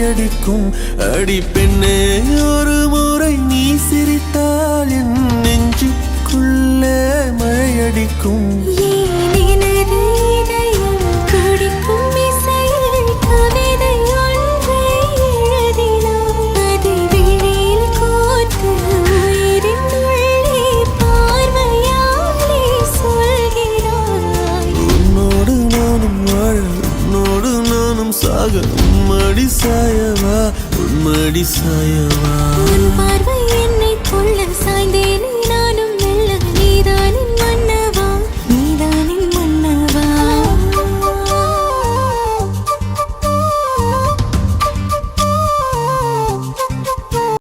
மழையடிக்கும். அடி பெண்ணே, ஒரு முறை நீ சிரித்தால் என் நெஞ்சுக்குள்ளே மழையடிக்கும். சாக உம்மடி சாயவா, உம்மடி சாயவா.